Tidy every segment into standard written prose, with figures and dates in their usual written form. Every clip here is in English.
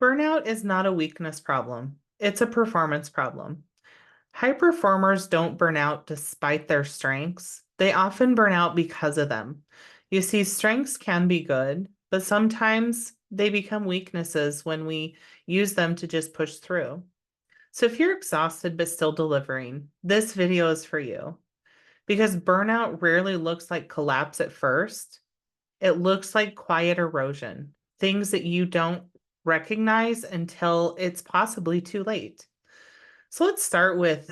Burnout is not a weakness problem, it's a performance problem. High performers don't burn out despite their strengths. They often burn out because of them. You see, strengths can be good, but sometimes they become weaknesses when we use them to just push through. So if you're exhausted but still delivering, this video is for you because burnout rarely looks like collapse at first. It looks like quiet erosion, things that you don't recognize until it's possibly too late. So let's start with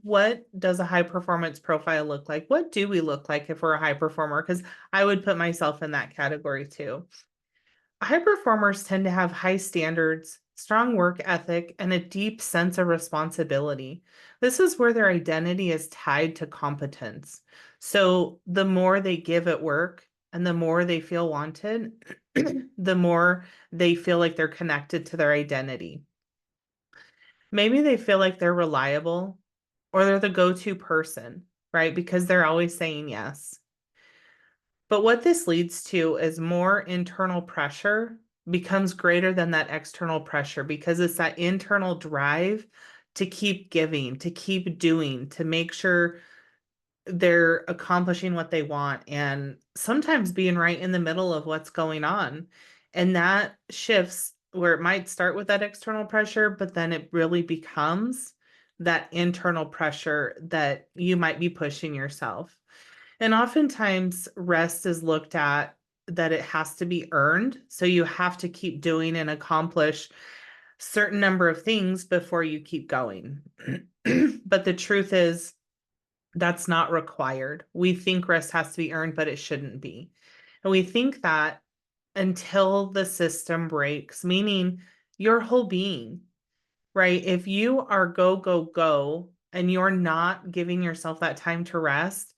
what does a high performance profile look like? What do we look like if we're a high performer? Because I would put myself in that category too. High performers tend to have high standards, strong work ethic, and a deep sense of responsibility. This is where their identity is tied to competence. So the more they give at work and the more they feel wanted, the more they feel like they're connected to their identity. Maybe they feel like they're reliable or they're the go-to person, right? Because they're always saying yes. But what this leads to is more internal pressure becomes greater than that external pressure because it's that internal drive to keep giving, to keep doing, to make sure they're accomplishing what they want and sometimes being right in the middle of what's going on. And that shifts where it might start with that external pressure, but then it really becomes that internal pressure that you might be pushing yourself. And oftentimes, rest is looked at that it has to be earned. So you have to keep doing and accomplish certain number of things before you keep going. But the truth is, that's not required. We think rest has to be earned, but it shouldn't be. And we think that until the system breaks, meaning your whole being, right? If you are go, go, go, and you're not giving yourself that time to rest,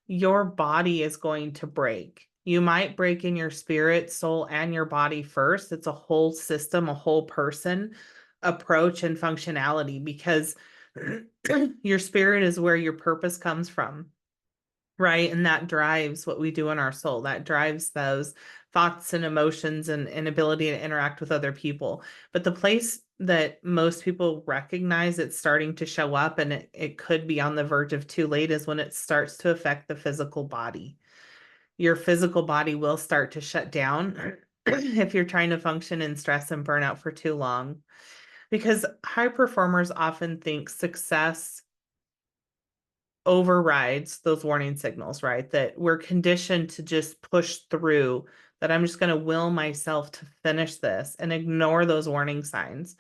your body is going to break. You might break in your spirit, soul, and your body first. It's a whole system, a whole person approach and functionality because your spirit is where your purpose comes from, right? And that drives what we do in our soul. That drives those thoughts and emotions and ability to interact with other people. But the place that most people recognize it's starting to show up and it could be on the verge of too late is when it starts to affect the physical body. Your physical body will start to shut down if you're trying to function in stress and burnout for too long. Because high performers often think success overrides those warning signals, right? That we're conditioned to just push through, that I'm just going to will myself to finish this and ignore those warning signs.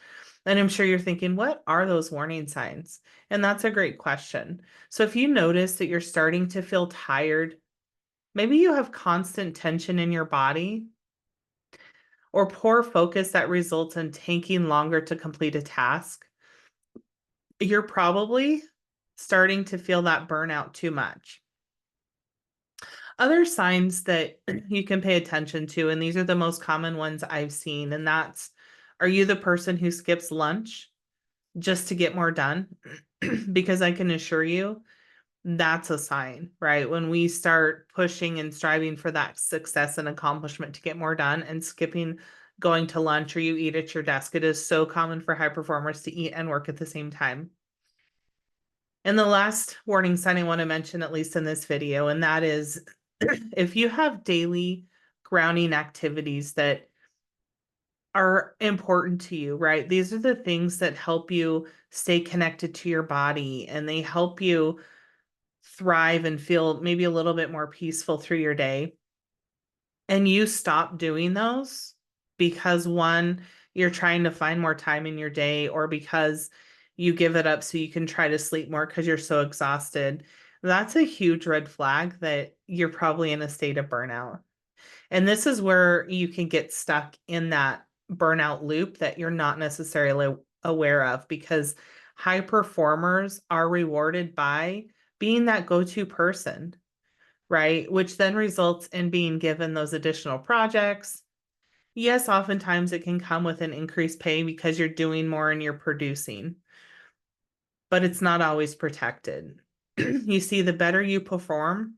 And I'm sure you're thinking, what are those warning signs? And that's a great question. So if you notice that you're starting to feel tired, maybe you have constant tension in your body or poor focus that results in taking longer to complete a task, you're probably starting to feel that burnout too much. Other signs that you can pay attention to, and these are the most common ones I've seen, and that's, are you the person who skips lunch just to get more done? Because I can assure you that's a sign, right? When we start pushing and striving for that success and accomplishment to get more done and skipping going to lunch or you eat at your desk, it is so common for high performers to eat and work at the same time. And the last warning sign I want to mention, at least in this video, and that is if you have daily grounding activities that are important to you, right? These are the things that help you stay connected to your body and they help you thrive and feel maybe a little bit more peaceful through your day. And you stop doing those because one, you're trying to find more time in your day, or because you give it up so you can try to sleep more because you're so exhausted. That's a huge red flag that you're probably in a state of burnout. And this is where you can get stuck in that burnout loop that you're not necessarily aware of because high performers are rewarded by being that go-to person, right? Which then results in being given those additional projects. Yes, oftentimes it can come with an increased pay because you're doing more and you're producing, but it's not always protected. You see, the better you perform,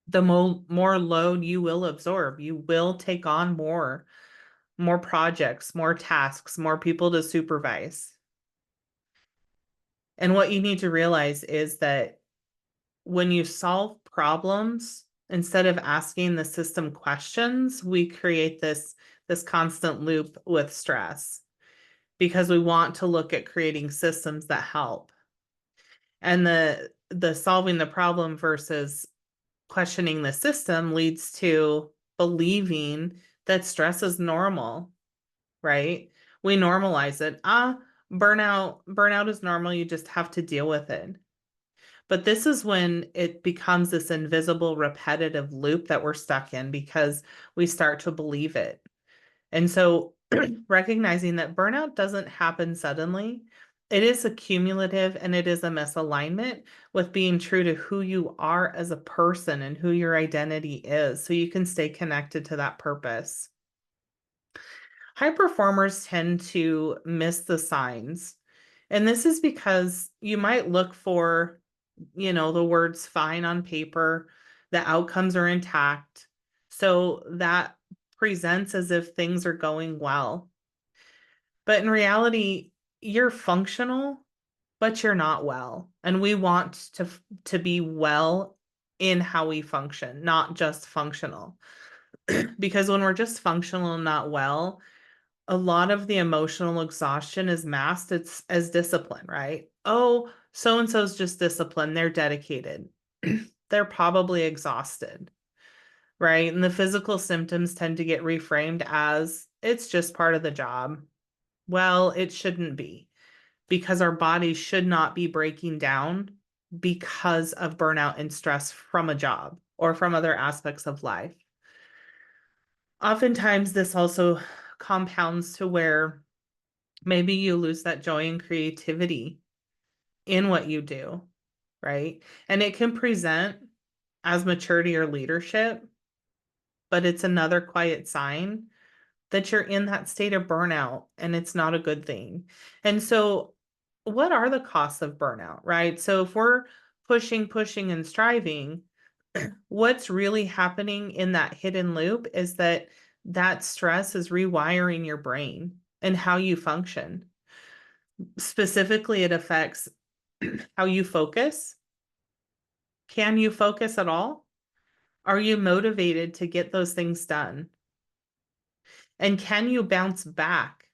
the more load you will absorb. You will take on more more projects, more tasks, more people to supervise. And what you need to realize is that when you solve problems, instead of asking the system questions, we create this constant loop with stress because we want to look at creating systems that help. And the solving the problem versus questioning the system leads to believing that stress is normal, right? We normalize it. Burnout is normal. You just have to deal with it. But this is when it becomes this invisible, repetitive loop that we're stuck in because we start to believe it. And so recognizing that burnout doesn't happen suddenly, it is accumulative and it is a misalignment with being true to who you are as a person and who your identity is so you can stay connected to that purpose. High performers tend to miss the signs. And this is because you might look for, the words fine on paper, the outcomes are intact. So that presents as if things are going well. But in reality, you're functional, but you're not well. And we want to be well in how we function, not just functional. Because when we're just functional and not well, a lot of the emotional exhaustion is masked as discipline, right? Oh, so and so's just disciplined. They're dedicated. They're probably exhausted, right? And the physical symptoms tend to get reframed as it's just part of the job. Well, it shouldn't be because our bodies should not be breaking down because of burnout and stress from a job or from other aspects of life. Oftentimes, this also compounds to where maybe you lose that joy and creativity in what you do, right? And it can present as maturity or leadership, but it's another quiet sign that you're in that state of burnout and it's not a good thing. And so, what are the costs of burnout, right? So, if we're pushing, and striving, what's really happening in that hidden loop is that stress is rewiring your brain and how you function. Specifically, it affects how you focus. Can you focus at all? Are you motivated to get those things done? And can you bounce back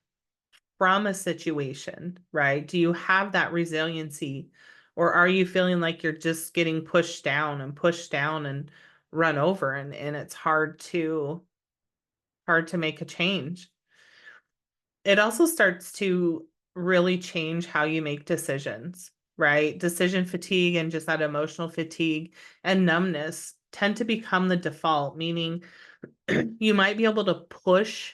from a situation, right? Do you have that resiliency? Or are you feeling like you're just getting pushed down and run over and it's hard to make a change? It also starts to really change how you make decisions, right? Decision fatigue and just that emotional fatigue and numbness tend to become the default, meaning you might be able to push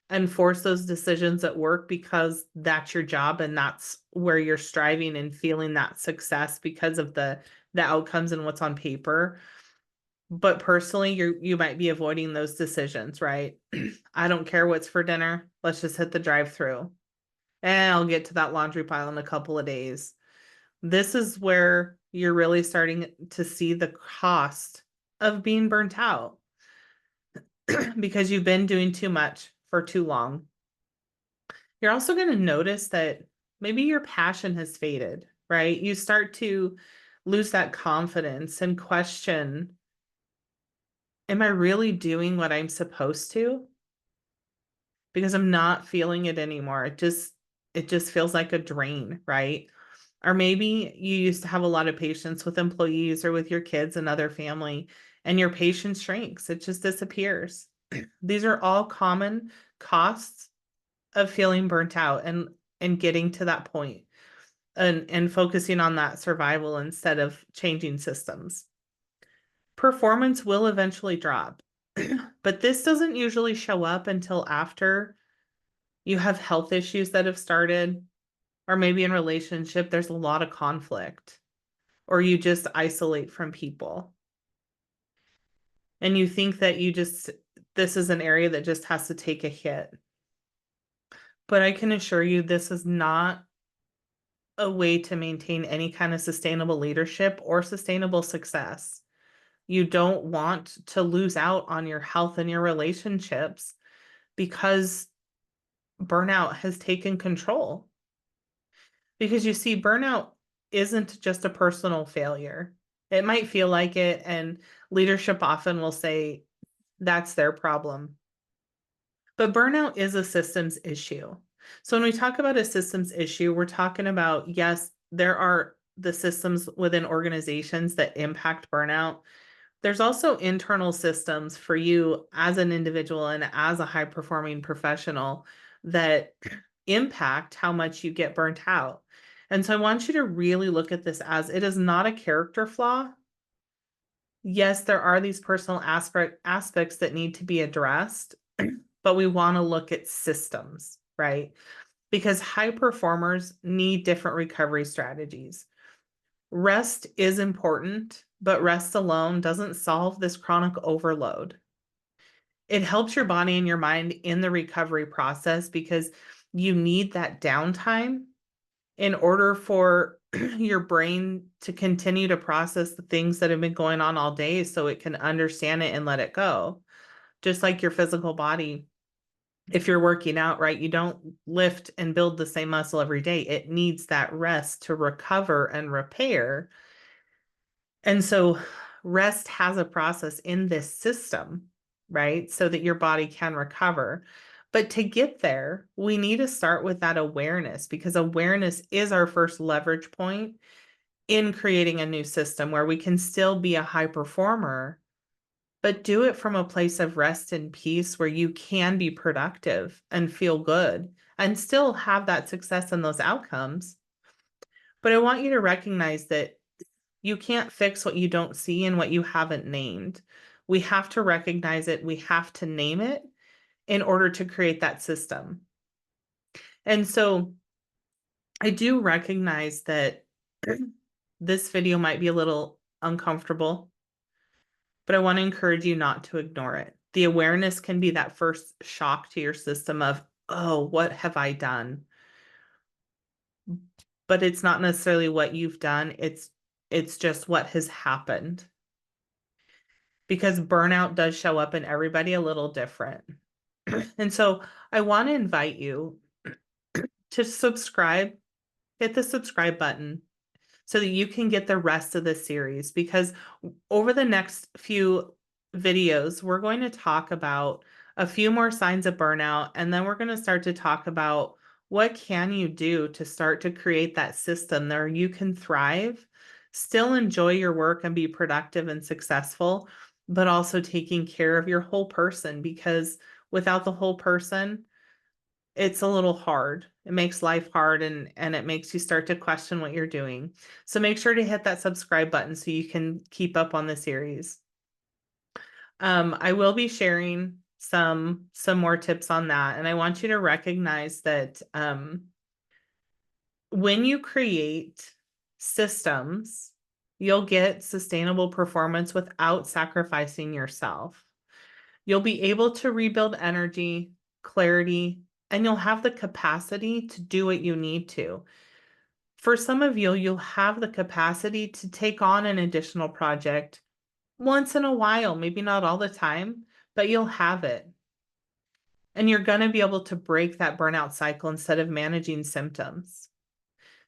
and force those decisions at work because that's your job and that's where you're striving and feeling that success because of the outcomes and what's on paper. But personally, you might be avoiding those decisions, right? I don't care what's for dinner. Let's just hit the drive-through. And I'll get to that laundry pile in a couple of days. This is where you're really starting to see the cost of being burnt out because you've been doing too much for too long. You're also going to notice that maybe your passion has faded, right? You start to lose that confidence and question, am I really doing what I'm supposed to? Because I'm not feeling it anymore. It just feels like a drain, right? Or maybe you used to have a lot of patience with employees or with your kids and other family, and your patience shrinks. It just disappears. These are all common costs of feeling burnt out and getting to that point and focusing on that survival instead of changing systems. Performance will eventually drop, but this doesn't usually show up until after you have health issues that have started, or maybe in relationship, there's a lot of conflict, or you just isolate from people. And you think that this is an area that just has to take a hit. But I can assure you, this is not a way to maintain any kind of sustainable leadership or sustainable success. You don't want to lose out on your health and your relationships because burnout has taken control. Because you see, burnout isn't just a personal failure. It might feel like it, and leadership often will say that's their problem. But burnout is a systems issue. So when we talk about a systems issue, we're talking about, yes, there are the systems within organizations that impact burnout. There's also internal systems for you as an individual and as a high performing professional that impact how much you get burnt out. And so I want you to really look at this as it is not a character flaw. Yes, there are these personal aspects that need to be addressed, but we want to look at systems, right? Because high performers need different recovery strategies. Rest is important, but rest alone doesn't solve this chronic overload. It helps your body and your mind in the recovery process because you need that downtime in order for your brain to continue to process the things that have been going on all day so it can understand it and let it go. Just like your physical body, if you're working out, right, you don't lift and build the same muscle every day. It needs that rest to recover and repair. And so rest has a process in this system, right? So that your body can recover. But to get there, we need to start with that awareness because awareness is our first leverage point in creating a new system where we can still be a high performer, but do it from a place of rest and peace where you can be productive and feel good and still have that success in those outcomes. But I want you to recognize that you can't fix what you don't see and what you haven't named. We have to recognize it. We have to name it in order to create that system. And so I do recognize that this video might be a little uncomfortable, but I want to encourage you not to ignore it. The awareness can be that first shock to your system of, oh, what have I done? But it's not necessarily what you've done. It's just what has happened. Because burnout does show up in everybody a little different. And so I want to invite you to subscribe, hit the subscribe button so that you can get the rest of the series. Because over the next few videos, we're going to talk about a few more signs of burnout, and then we're going to start to talk about what can you do to start to create that system where you can thrive, still enjoy your work and be productive and successful, but also taking care of your whole person, because without the whole person, it's a little hard. It makes life hard and it makes you start to question what you're doing. So make sure to hit that subscribe button so you can keep up on the series. I will be sharing some more tips on that. And I want you to recognize that when you create systems, you'll get sustainable performance without sacrificing yourself. You'll be able to rebuild energy, clarity, and you'll have the capacity to do what you need to. For some of you, you'll have the capacity to take on an additional project once in a while, maybe not all the time, but you'll have it. And you're going to be able to break that burnout cycle instead of managing symptoms.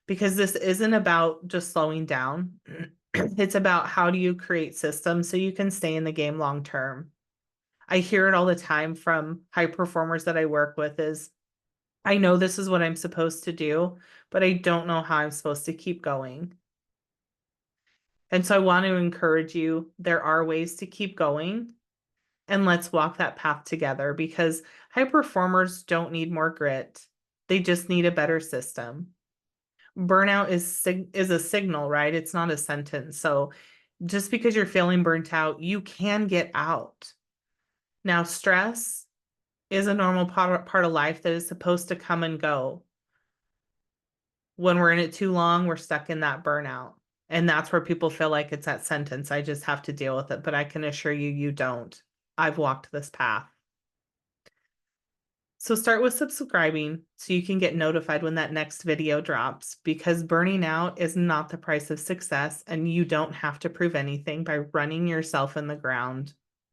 Because this isn't about just slowing down. It's about how do you create systems so you can stay in the game long term. I hear it all the time from high performers that I work with is, I know this is what I'm supposed to do, but I don't know how I'm supposed to keep going. And so I want to encourage you, there are ways to keep going, and let's walk that path together because high performers don't need more grit. They just need a better system. Burnout is a signal, right? It's not a sentence. So just because you're feeling burnt out, you can get out. Now, stress is a normal part of life that is supposed to come and go. When we're in it too long, we're stuck in that burnout. And that's where people feel like it's that sentence. I just have to deal with it. But I can assure you, you don't. I've walked this path. So start with subscribing so you can get notified when that next video drops, because burning out is not the price of success and you don't have to prove anything by running yourself in the ground.